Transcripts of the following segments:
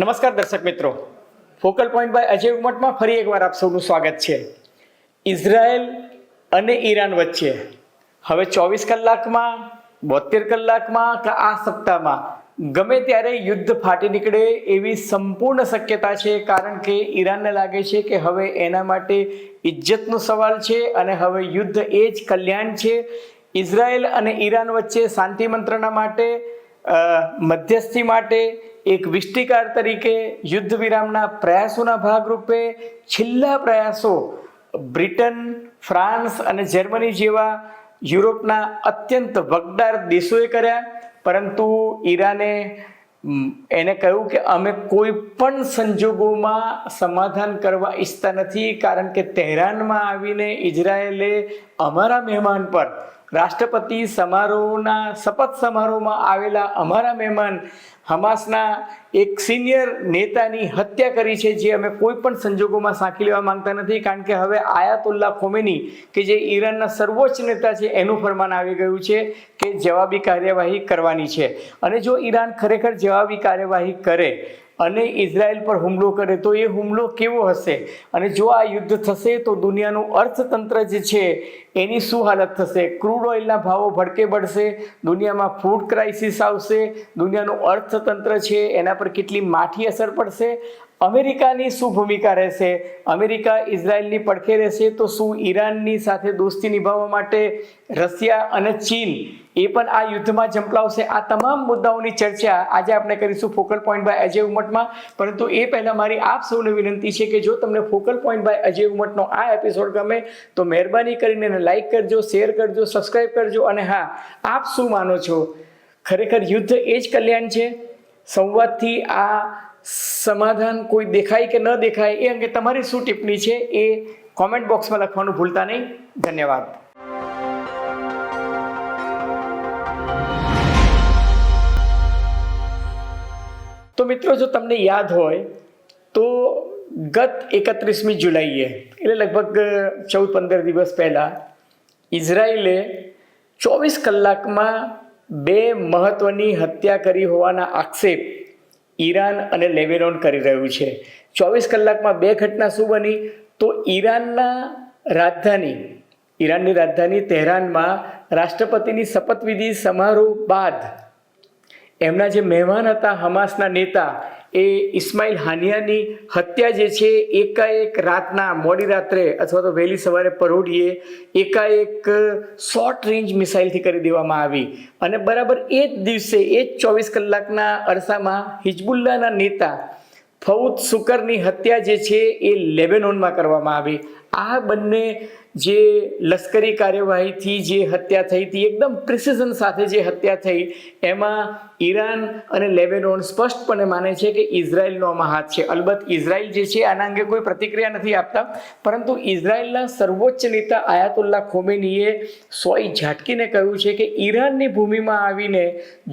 નમસ્કાર દર્શક મિત્રો, ફોકલ પોઈન્ટ બાય અજય ઉમટમાં ફરી એકવાર આપ સૌનું સ્વાગત છે. ઇઝરાયલ અને ઈરાન વચ્ચે હવે 24 કલાકમાં 72 કલાકમાં કે આ સપ્તાહમાં ગમે ત્યારે યુદ્ધ ફાટી નીકળે એવી સંપૂર્ણ શક્યતા છે. કારણ કે ઈરાનને લાગે છે કે હવે એના માટે ઇજ્જતનો સવાલ છે અને હવે યુદ્ધ એ જ કલ્યાણ છે. ઇઝરાયલ અને ઈરાન વચ્ચે શાંતિ મંત્રણા માટે મધ્યસ્થી માટે એક વિષ્ટિકાર તરીકે યુદ્ધ વિરામના પ્રયાસોના ભાગરૂપે છેલ્લા પ્રયાસો બ્રિટન, ફ્રાન્સ અને જર્મની જેવા યુરોપના અત્યંત વગડાર દેશોએ કર્યા. પરંતુ ઈરાને એને કહ્યું કે અમે કોઈ પણ સંજોગોમાં સમાધાન કરવા ઈચ્છતા નથી. કારણ કે તહેરાનમાં આવીને ઇઝરાયેલે અમારા મહેમાન પર રાષ્ટ્રપતિ સમારોહના શપથ સમારોહમાં આવેલા અમારા મહેમાન હમાસના એક સિનિયર નેતાની હત્યા કરી છે, જે અમે કોઈ પણ સંજોગોમાં સાંખી લેવા માંગતા નથી. કારણ કે હવે આયાતુલ્લા ખોમેની કે જે ઈરાનના સર્વોચ્ચ નેતા છે એનું ફરમાન આવી ગયું છે કે જવાબી કાર્યવાહી કરવાની છે. અને જો ઈરાન ખરેખર જવાબી કાર્યવાહી કરે અને ઇઝરાયલ પર હુમલો કરે તો એ હુમલો કેવો હશે, અને જો આ યુદ્ધ થશે તો દુનિયાનું અર્થતંત્ર જે છે એની શું હાલત થશે. ક્રૂડ ઓઇલના ભાવો ભડકે પડશે, દુનિયામાં ફૂડ ક્રાઇસિસ આવશે, દુનિયાનું અર્થતંત્ર છે એના પર કેટલી માઠી અસર પડશે. અમેરિકાની શું ભૂમિકા રહેશે, અમેરિકા ઇઝરાયલની પડખે રહેશે તો શું ઈરાનની સાથે દોસ્તી નિભાવવા માટે રશિયા અને ચીન એ પણ આ યુદ્ધમાં ઝંપલાવશે. આ તમામ મુદ્દાઓની ચર્ચા આજે આપણે કરીશું ફોકલ પોઈન્ટ બાય અજય ઉમટમાં. પરંતુ એ પહેલાં મારી આપ સૌને વિનંતી છે કે જો તમને ફોકલ પોઈન્ટ બાય અજય ઉમટનો આ એપિસોડ ગમે તો મહેરબાની કરીને એને લાઇક કરજો, શેર કરજો, સબસ્ક્રાઈબ કરજો. અને હા, આપ શું માનો છો, ખરેખર યુદ્ધ એ જ કલ્યાણ છે? સંવાદથી આ સમાધાન કોઈ દેખાય કે ન દેખાય એ અંગે તમારી શું ટિપ્પણી છે એ કોમેન્ટ બોક્સમાં લખવાનું ભૂલતા નહીં. ધન્યવાદ. તો મિત્રો, જો તમને યાદ હોય તો ગત 31મી જુલાઈએ એટલે લગભગ 14-15 દિવસ પહેલાં ઇઝરાયલે 24 કલાકમાં 2 મહત્વની હત્યા કરી હોવાના આક્ષેપ ઈરાન અને લેબેનોન કરી રહ્યું છે. 24 કલાકમાં 2 ઘટના શું બની? તો ઈરાનની રાજધાની તહેરાનમાં રાષ્ટ્રપતિની શપથવિધિ સમારોહ બાદ એમના જે મહેમાન હતા હમાસના નેતા એ ઇસ્માઇલ હાનિયાની હત્યા જે છે એકાએક રાતના મોડી રાત્રે અથવા તો વહેલી સવારે પરોઢીએ એકાએક શોર્ટ રેન્જ મિસાઇલથી કરી દેવામાં આવી. અને બરાબર એ જ દિવસે એ જ 24 કલાકના અરસામાં હિઝબુલ્લાના નેતા ફઉદ શુકરની હત્યા જે છે એ લેબેનોનમાં કરવામાં આવી. આ બંને જે લશ્કરી કાર્યવાહીથી જે હત્યા થઈ હતી, એકદમ પ્રિસિઝન સાથે જે હત્યા થઈ, એમાં ઈરાન અને લેબેનોન સ્પષ્ટપણે માને છે કે ઇઝરાયલનો આમાં હાથ છે. અલબત્ત ઇઝરાયલ જે છે આના અંગે કોઈ પ્રતિક્રિયા નથી આપતા, પરંતુ ઇઝરાયલના સર્વોચ્ચ નેતા આયાતુલ્લા ખોમેનીએ સોય ઝાટકીને કહ્યું છે કે ઈરાનની ભૂમિમાં આવીને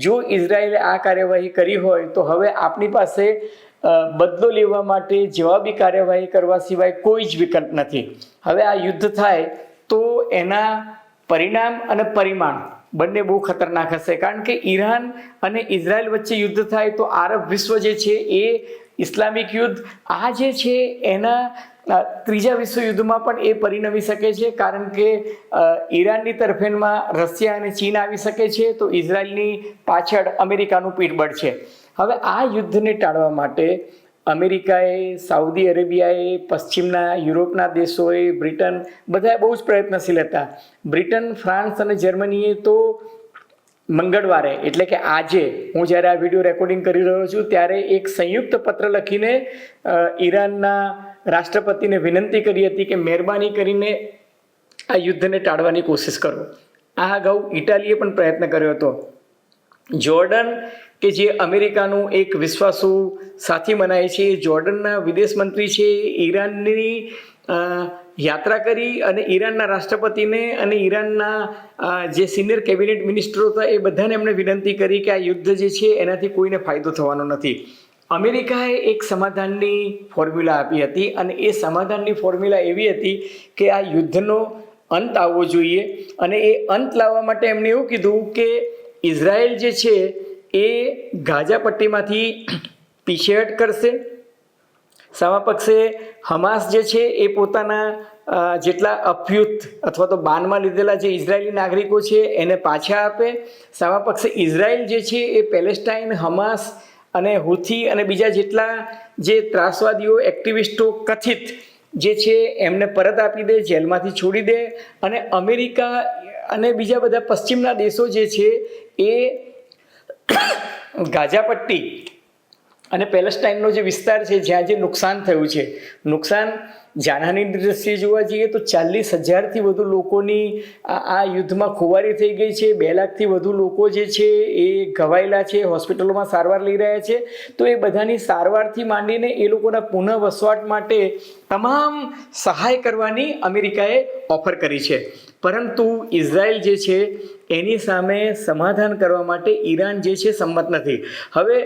જો ઇઝરાયલે આ કાર્યવાહી કરી હોય તો હવે આપણી પાસે બદલો લેવા માટે જવાબી કાર્યવાહી કરવા સિવાય કોઈ જ વિકલ્પ નથી. હવે આ યુદ્ધ થાય તો એના પરિણામ અને પરિમાણ બંને બહુ ખતરનાક હશે. કારણ કે ઈરાન અને ઇઝરાયલ વચ્ચે યુદ્ધ થાય તો આરબ વિશ્વ જે છે એ ઇસ્લામિક યુદ્ધ આ જે છે એના ત્રીજા વિશ્વયુદ્ધમાં પણ એ પરિણમી શકે છે. કારણ કે ઈરાનની તરફેણમાં રશિયા અને ચીન આવી શકે છે તો ઇઝરાયલની પાછળ અમેરિકાનું પીઠબળ છે. હવે આ યુદ્ધને ટાળવા માટે અમેરિકાએ, સાઉદી અરેબિયાએ, પશ્ચિમના યુરોપના દેશોએ, બ્રિટન બધાએ બહુ જ પ્રયત્નશીલ હતા. બ્રિટન, ફ્રાન્સ અને જર્મનીએ તો મંગળવારે એટલે કે આજે હું જ્યારે આ વિડીયો રેકોર્ડિંગ કરી રહ્યો છું ત્યારે એક સંયુક્ત પત્ર લખીને ઈરાનના રાષ્ટ્રપતિને વિનંતી કરી હતી કે મહેરબાની કરીને આ યુદ્ધને ટાળવાની કોશિશ કરો. આ અગાઉ ઇટાલીએ પણ પ્રયત્ન કર્યો હતો. જોર્ડન કે જે અમેરિકાનું એક વિશ્વાસુ સાથી મનાય છે, જોર્ડનના વિદેશ મંત્રી છે, ઈરાનની યાત્રા કરી અને ઈરાનના રાષ્ટ્રપતિને અને ઈરાનના જે સિનિયર કેબિનેટ મિનિસ્ટરો હતા એ બધાને એમણે વિનંતી કરી કે આ યુદ્ધ જે છે એનાથી કોઈને ફાયદો થવાનો નથી. અમેરિકાએ એક સમાધાનની ફોર્મ્યુલા આપી હતી અને એ સમાધાનની ફોર્મ્યુલા એવી હતી કે આ યુદ્ધનો અંત આવવો જોઈએ. અને એ અંત લાવવા માટે એમણે એવું કીધું કે ઇઝરાયલ જે છે એ ગાઝા પટ્ટીમાંથી પીછેહટ કરશે. સામા પક્ષે હમાસ જે છે એ પોતાના જેટલા અભ્યુત અથવા તો બાનમાં લીધેલા જે ઇઝરાયેલી નાગરિકો છે એને પાછા આપે. સામા પક્ષે ઇઝરાયલ જે છે એ પેલેસ્ટાઇન, હમાસ અને હુથી અને બીજા જેટલા જે ત્રાસવાદીઓ, એક્ટિવિસ્ટો કથિત જે છે એમને પરત આપી દે, જેલમાંથી છોડી દે. અને અમેરિકા અને બીજા બધા પશ્ચિમના દેશો જે છે એ ગાઝા પટ્ટી અને પેલેસ્ટાઇનનો જે વિસ્તાર છે જ્યાં જે નુકસાન થયું છે, નુકસાન જાનહાનિની દ્રષ્ટિએ જોવા જઈએ તો 40,000થી વધુ લોકોની આ યુદ્ધમાં ખુવારી થઈ ગઈ છે. 2 લાખથી વધુ લોકો જે છે એ ઘવાયેલા છે, હોસ્પિટલોમાં સારવાર લઈ રહ્યા છે. તો એ બધાની સારવારથી માંડીને એ લોકોના પુનઃ વસવાટ માટે તમામ સહાય કરવાની અમેરિકાએ ઓફર કરી છે. પરંતુ ઇઝરાયલ જે છે એની સામે સમાધાન કરવા માટે ઈરાન જે છે સંમત નથી. હવે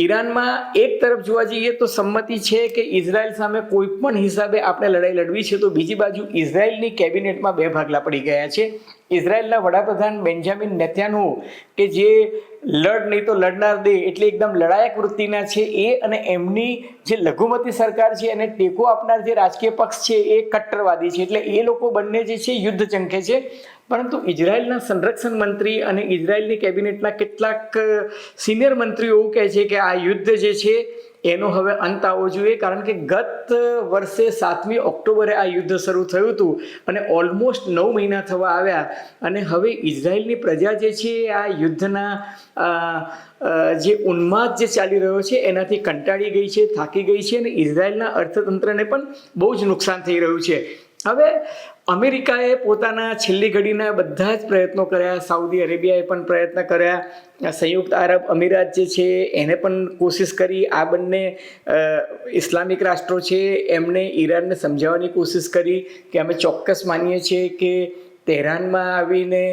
ઈરાનમાં એક તરફ જોવા જઈએ તો સંમતિ છે કે ઇઝરાયલ સામે કોઈ પણ હિસાબે આપણે લડાઈ લડવી છે, તો બીજી બાજુ ઇઝરાયલની કેબિનેટમાં 2 ભાગલા પડી ગયા છે. ઇઝરાયલના વડાપ્રધાન બેન્જામિન નેતન્યાહુ કે જે લડ નહીં તો લડનાર દે એટલે એકદમ લડાયક વૃત્તિના છે, એ અને એમની જે લઘુમતી સરકાર છે એને ટેકો આપનાર જે રાજકીય પક્ષ છે એ કટ્ટરવાદી છે. એટલે એ લોકો બંને જે છે યુદ્ધ ચંખે છે. પરંતુ ઇઝરાયલના સંરક્ષણ મંત્રી અને ઇઝરાયલની કેબિનેટના કેટલાક સિનિયર મંત્રીઓ એવું કહે છે કે આ યુદ્ધ જે છે એનો હવે અંત આવવો જોઈએ, કારણ કે ગત વર્ષે 7મી ઓક્ટોબરે આ યુદ્ધ શરૂ થયું હતું અને ઓલમોસ્ટ 9 મહિના થવા આવ્યા. અને હવે ઇઝરાયલની પ્રજા જે છે આ યુદ્ધના જે ઉન્માદ જે ચાલી રહ્યો છે એનાથી કંટાળી ગઈ છે, થાકી ગઈ છે અને ઇઝરાયલના અર્થતંત્રને પણ બહુ જ નુકસાન થઈ રહ્યું છે. હવે અમેરિકાએ પોતાના છેલ્લી ઘડીના બધા જ પ્રયત્નો કર્યા, સાઉદી અરેબિયાએ પણ પ્રયત્ન કર્યા, સંયુક્ત આરબ અમીરાત જે છે એને પણ કોશિશ કરી, આ બંને ઇસ્લામિક રાષ્ટ્રો છે એમને ઈરાનને સમજાવવાની કોશિશ કરી કે અમે ચોક્કસ માનીએ છીએ કે તહેરાનમાં આવીને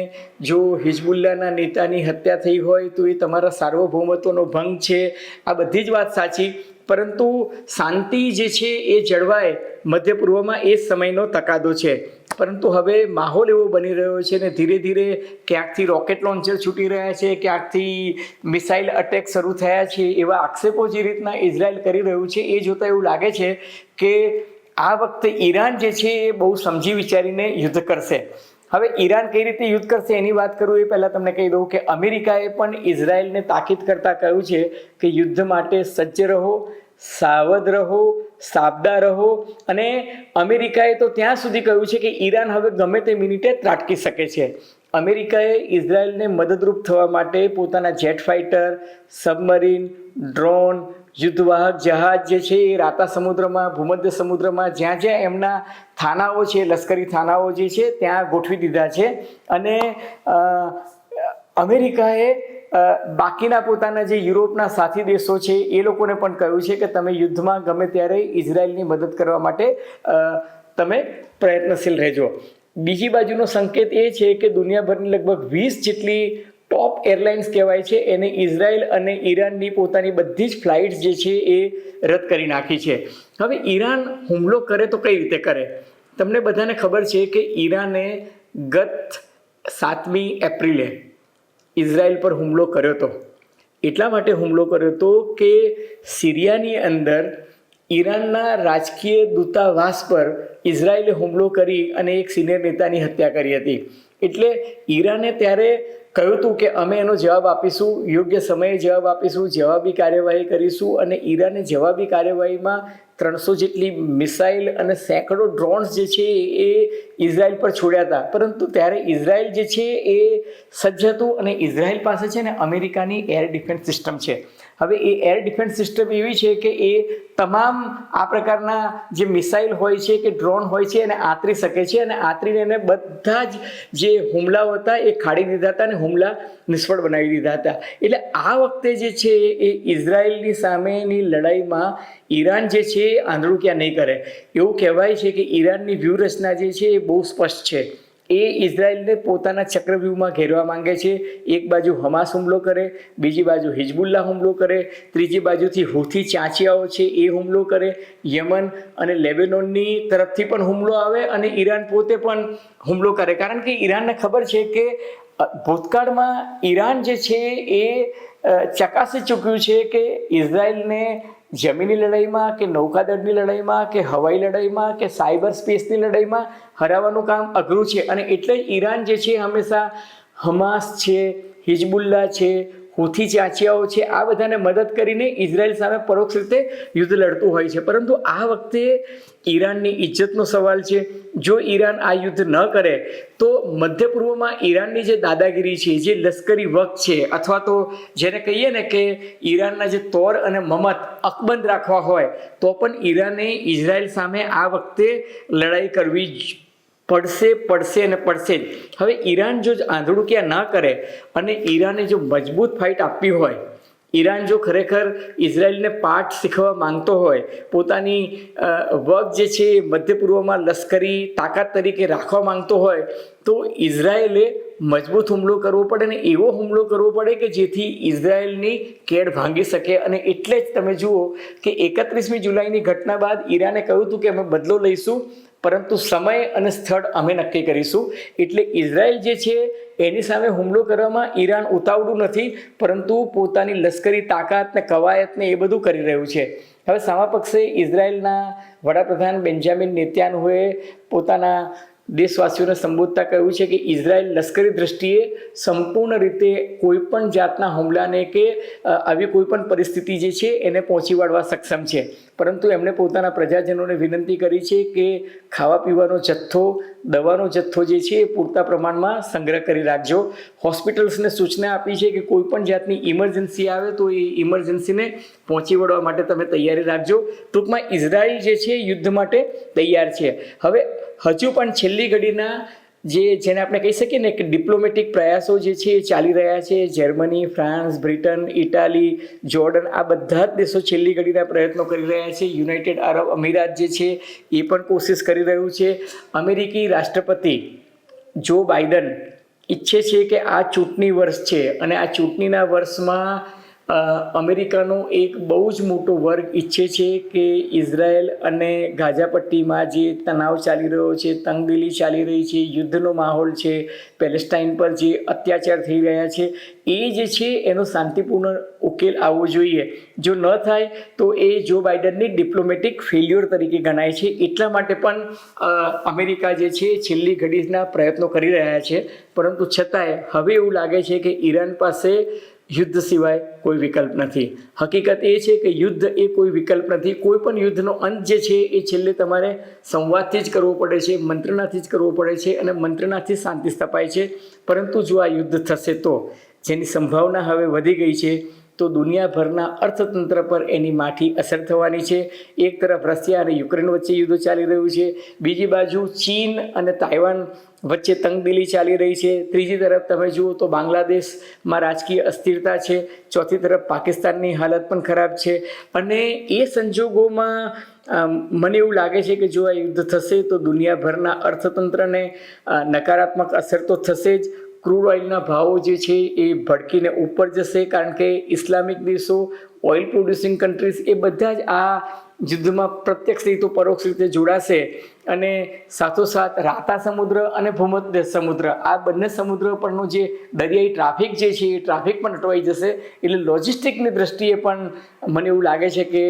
જો હિઝબુલ્લાના નેતાની હત્યા થઈ હોય તો એ તમારા સાર્વભૌમત્વનો ભંગ છે. આ બધી જ વાત સાચી, પરંતુ શાંતિ જે છે એ જળવાય મધ્ય પૂર્વમાં એ સમયનો તકાદો છે. પરંતુ હવે માહોલ એવો બની રહ્યો છે ને ધીરે ધીરે ક્યાંકથી રોકેટ લોન્ચર છૂટી રહ્યા છે, ક્યાંકથી મિસાઇલ અટેક શરૂ થયા છે. એવા આક્ષેપો જે રીતના ઇઝરાયલ કરી રહ્યું છે એ જોતાં એવું લાગે છે કે આ વખતે ઈરાન જે છે એ બહુ સમજી વિચારીને યુદ્ધ કરશે. હવે ઈરાન કઈ રીતે યુદ્ધ કરશે એની વાત કરું એ પહેલાં તમને કહી દઉં કે અમેરિકાએ પણ ઇઝરાયલને તાકીદ કરતાં કહ્યું છે કે યુદ્ધ માટે સજ્જ રહો, સાવધ રહો, સાબદા રહો. અને અમેરિકાએ તો ત્યાં સુધી કહ્યું છે કે ઈરાન હવે ગમે તે મિનિટે ત્રાટકી શકે છે. અમેરિકાએ ઇઝરાયલને મદદરૂપ થવા માટે પોતાના જેટ ફાઇટર, સબમરીન, ડ્રોન, યુદ્ધવાહક જહાજ જે છે એ રાતા સમુદ્રમાં, ભૂમધ્ય સમુદ્રમાં જ્યાં જ્યાં એમના થાનાઓ છે, લશ્કરી થાનાઓ જે છે ત્યાં ગોઠવી દીધા છે. અને અમેરિકાએ બાકીના પોતાના જે યુરોપના સાથી દેશો છે એ લોકોને પણ કહ્યું છે કે તમે યુદ્ધમાં ગમે ત્યારે ઇઝરાયલની મદદ કરવા માટે તમે પ્રયત્નશીલ રહેજો. બીજી બાજુનો સંકેત એ છે કે દુનિયાભરની લગભગ 20 જેટલી ટોપ એરલાઇન્સ કહેવાય છે એને ઇઝરાયલ અને ઈરાનની પોતાની બધી જ ફ્લાઇટ્સ જે છે એ રદ કરી નાખી છે. હવે ઈરાન હુમલો કરે તો કઈ રીતે કરે? તમને બધાને ખબર છે કે ઈરાને ગત 7મી એપ્રિલે ઇઝરાયલ પર હુમલો કર્યો હતો. એટલા માટે હુમલો કર્યો હતો કે સિરિયાની અંદર ઈરાનના રાજકીય દૂતાવાસ પર ઇઝરાયલે હુમલો કરી અને એક સિનિયર નેતાની હત્યા કરી હતી. એટલે ઈરાને ત્યારે કહ્યું હતું કે અમે એનો જવાબ આપીશું, યોગ્ય સમયે જવાબ આપીશું, જવાબી કાર્યવાહી કરીશું. અને ઈરાને જવાબી કાર્યવાહીમાં 300 જેટલી મિસાઇલ અને સેંકડો ડ્રોન્સ જે છે એ ઇઝરાયલ પર છોડ્યા હતા. પરંતુ ત્યારે ઇઝરાયલ જે છે એ સજ્જ હતું અને ઇઝરાયલ પાસે છે ને અમેરિકાની એર ડિફેન્સ સિસ્ટમ છે. હવે એ એર ડિફેન્સ સિસ્ટમ એવી છે કે એ તમામ આ પ્રકારના જે મિસાઇલ હોય છે કે ડ્રોન હોય છે એને આતરી શકે છે અને આતરીને એને બધા જ જે હુમલાઓ હતા એ ખાડી દીધા હતા અને હુમલા નિષ્ફળ બનાવી દીધા હતા. એટલે આ વખતે જે છે એ ઇઝરાયલની સામેની લડાઈમાં ઈરાન જે છે એ આંધળું ક્યાં નહીં કરે. એવું કહેવાય છે કે ઈરાનની વ્યૂહરચના જે છે એ બહુ સ્પષ્ટ છે. એ ઇઝરાયલને પોતાના ચક્રવ્યૂહમાં ઘેરવા માંગે છે. એક બાજુ હમાસ હુમલો કરે, બીજી બાજુ હિઝબુલ્લા હુમલો કરે, ત્રીજી બાજુથી હુથી ચાંચિયાઓ છે એ હુમલો કરે, યમન અને લેબેનોનની તરફથી પણ હુમલો આવે અને ઈરાન પોતે પણ હુમલો કરે. કારણ કે ઈરાનને ખબર છે કે ભૂતકાળમાં ઈરાન જે છે એ ચકાસી ચૂક્યું છે કે ઇઝરાયલને જમીની લડાઈમાં કે નૌકાદળની લડાઈમાં કે હવાઈ લડાઈમાં કે સાયબર સ્પેસની લડાઈમાં હરાવવાનું કામ અઘરું છે. અને એટલે જ ઈરાન જે છે હંમેશા હમાસ છે, હિઝબુલ્લા છે, હુથી ચાંચિયાઓ છે, આ બધાને મદદ કરીને ઇઝરાયલ સામે પરોક્ષ રીતે યુદ્ધ લડતું હોય છે. પરંતુ આ વખતે ઈરાનની ઇજ્જતનો સવાલ છે. જો ઈરાન આ યુદ્ધ ન કરે તો મધ્ય પૂર્વમાં ઈરાનની જે દાદાગીરી છે, જે લશ્કરી વક છે, અથવા તો જેને કહીએ ને કે ઈરાનના જે તોર અને મમત અકબંધ રાખવા હોય, તો પણ ઈરાને ઇઝરાયલ સામે આ વખતે લડાઈ કરવી પડશે અને પડશે જ. હવે ઈરાન જો આંધળું ક્યાં ના કરે અને ઈરાને જો મજબૂત ફાઇટ આપવી હોય, ઈરાન જો ખરેખર ઇઝરાયલને પાઠ શીખવા માંગતો હોય, પોતાની વર્ક જે છે મધ્ય પૂર્વમાં લશ્કરી તાકાત તરીકે રાખવા માંગતો હોય, તો ઇઝરાયલે મજબૂત હુમલો કરવો પડે ને એવો હુમલો કરવો પડે કે જેથી ઇઝરાયલની કેડ ભાંગી શકે. અને એટલે જ તમે જુઓ કે 31મી જુલાઈની ઘટના બાદ ઈરાને કહ્યું હતું કે અમે બદલો લઈશું, પરંતુ સમય અને સ્થળ અમે નક્કી કરીશું. એટલે ઇઝરાયલ જે છે એની સામે હુમલો કરવામાં ઈરાન ઉતાવળું નથી, પરંતુ પોતાની લશ્કરી તાકાત ને કવાયતને એ બધું કરી રહ્યું છે. હવે સામા પક્ષે ઇઝરાયલના વડાપ્રધાન બેન્જામિન નેતાન્યાહુએ પોતાના દેશવાસીઓને સંબોધતા કહ્યું છે કે ઇઝરાયલ લશ્કરી દ્રષ્ટિએ સંપૂર્ણ રીતે કોઈ પણ જાતના હુમલાને કે આવી કોઈ પણ પરિસ્થિતિ જે છે એને પહોંચી વળવા સક્ષમ છે. પરંતુ એમણે પોતાના પ્રજાજનોને વિનંતી કરી છે કે ખાવા પીવાનો જથ્થો, દવાનો જથ્થો જે છે એ પૂરતા પ્રમાણમાં સંગ્રહ કરી રાખજો. હોસ્પિટલ્સને સૂચના આપી છે કે કોઈ પણ જાતની ઇમરજન્સી આવે તો એ ઇમરજન્સીને પહોંચી વળવા માટે તમે તૈયારી રાખજો. ટૂંકમાં ઇઝરાયલ જે છે યુદ્ધ માટે તૈયાર છે. હવે હજુ પણ છેલ્લી ઘડીના જેને આપણે કહી શકીએ ને કે ડિપ્લોમેટિક પ્રયાસો જે છે એ ચાલી રહ્યા છે. Germany, France, Britain, Italy, Jordan, આ બધા જ દેશો છેલ્લી ઘડીના પ્રયત્નો કરી રહ્યા છે. યુનાઇટેડ આરબ અમીરાત જે છે એ પણ કોશિશ કરી રહ્યું છે. અમેરિકી રાષ્ટ્રપતિ જો બાઇડન ઈચ્છે છે કે આ ચૂંટણી વર્ષ છે અને આ ચૂંટણીના વર્ષમાં અમેરિકાનો એક બહુ જ મોટો વર્ગ ઈચ્છે છે કે ઇઝરાયલ અને ગાઝા પટ્ટીમાં જે તણાવ ચાલી રહ્યો છે, તંગદિલી ચાલી રહી છે, યુદ્ધનો માહોલ છે, પેલેસ્ટાઇન પર જે અત્યાચાર થઈ રહ્યા છે, એ જે છે એનો શાંતિપૂર્ણ ઉકેલ આવવો જોઈએ. જો ન થાય તો એ જો બાઇડનની ડિપ્લોમેટિક ફેલ્યોર તરીકે ગણાય છે. એટલા માટે પણ અમેરિકા જે છે છેલ્લી ઘડીના પ્રયત્નો કરી રહ્યા છે. પરંતુ છતાંય હવે એવું લાગે છે કે ઈરાન પાસે યુદ્ધ સિવાય કોઈ વિકલ્પ નથી. હકીકત એ છે કે યુદ્ધ એ કોઈ વિકલ્પ નથી. કોઈ પણ યુદ્ધનો અંત જે છે એ છેલ્લે તમારે સંવાદથી જ કરવો પડે છે, મંત્રણાથી જ કરવો પડે છે અને મંત્રણાથી શાંતિ સ્થપાય છે. પરંતુ જો આ યુદ્ધ થશે તો જેની સંભાવના હવે વધી ગઈ છે, તો દુનિયાભરના અર્થતંત્ર પર એની માઠી અસર થવાની છે. એક તરફ રશિયા અને યુક્રેન વચ્ચે યુદ્ધ ચાલી રહ્યું છે, બીજી બાજુ ચીન અને તાઇવાન વચ્ચે તંગદિલી ચાલી રહી છે, ત્રીજી તરફ તમે જુઓ તો બાંગ્લાદેશમાં રાજકીય અસ્થિરતા છે, ચોથી તરફ પાકિસ્તાનની હાલત પણ ખરાબ છે. અને એ સંજોગોમાં મને એવું લાગે છે કે જો આ યુદ્ધ થશે તો દુનિયાભરના અર્થતંત્રને નકારાત્મક અસર તો થશે જ. ક્રૂડ ઓઇલના ભાવો જે છે એ ભડકીને ઉપર જશે, કારણ કે ઇસ્લામિક દેશો, ઓઇલ પ્રોડ્યુસિંગ કન્ટ્રીઝ એ બધા જ આ યુદ્ધમાં પ્રત્યક્ષ રીતે તો પરોક્ષ રીતે જોડાશે. અને સાથોસાથ રાતા સમુદ્ર અને ભૂમધ્ય સમુદ્ર, આ બંને સમુદ્ર પરનો જે દરિયાઈ ટ્રાફિક જે છે એ ટ્રાફિક પણ અટવાઈ જશે. એટલે લોજિસ્ટિકની દ્રષ્ટિએ પણ મને એવું લાગે છે કે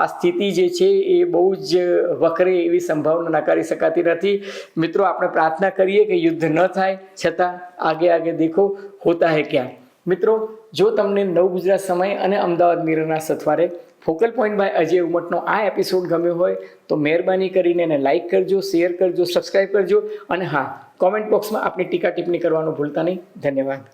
આ સ્થિતિ જે છે એ બહુ જ વકરે એવી સંભાવના નકારી શકાતી નથી. મિત્રો, આપણે પ્રાર્થના કરીએ કે યુદ્ધ ન થાય, છતાં આગે દેખો હોતા હૈ ક્યાં. મિત્રો, જો તમને નવ ગુજરાત સમય અને અમદાવાદ મિરરના સથવારે ફોકલ પોઈન્ટ બાય અજય ઉમટનો આ એપિસોડ ગમ્યો હોય તો મહેરબાની કરીને એને લાઇક કરજો, શેર કરજો, સબસ્ક્રાઈબ કરજો અને હા, કોમેન્ટ બોક્સમાં આપની ટીકા ટિપ્પણી કરવાનું ભૂલતા નહીં. ધન્યવાદ.